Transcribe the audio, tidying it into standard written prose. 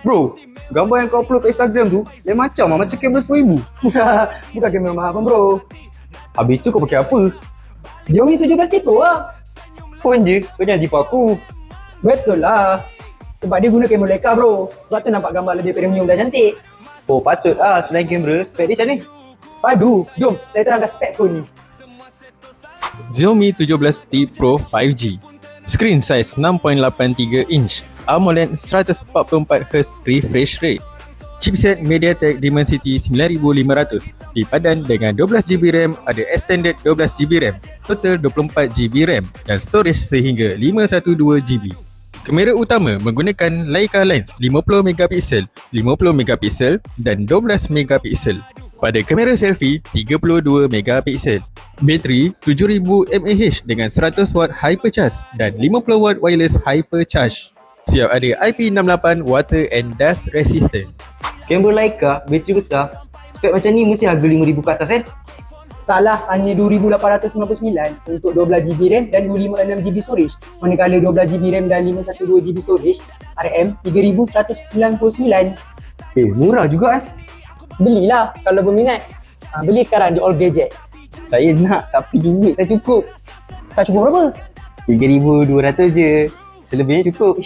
Bro, gambar yang kau upload ke Instagram tu lain macam lah, macam kamera 10,000. Bukan kamera mahal pun bro. Habis tu kau pakai apa? Xiaomi 17T Pro lah. Phone je, kau jangan tipu aku. Betul lah. Sebab dia guna kamera Leica bro. Sebab tu nampak gambar lebih premium dan cantik. Oh patut lah, selain kamera, spek dia macam ni. Padu, jom saya terangkan spek phone ni. Xiaomi 17T Pro 5G. Screen size 6.83 inch, AMOLED 144Hz refresh rate. Chipset MediaTek Dimensity 9500 dipadan dengan 12GB RAM, ada extended 12GB RAM, total 24GB RAM dan storage sehingga 512GB. Kamera utama menggunakan Leica lens 50MP, 50MP dan 12MP. Pada kamera selfie 32MP. Bateri 7000 mAh dengan 100W hypercharge dan 50W wireless hypercharge. Siap ada IP68 water and dust resistant. Kamera Leica, bateri besar, spek macam ni mesti harga 5,000 ke atas kan? Taklah, hanya 2,899 untuk 12GB RAM dan 256GB storage. Manakala 12GB RAM dan 512GB storage, RM 3,199. Murah juga Belilah kalau berminat. Beli sekarang di All Gadget. Saya nak tapi duit tak cukup. Tak cukup berapa? 3,200 je. Selebihnya cukup.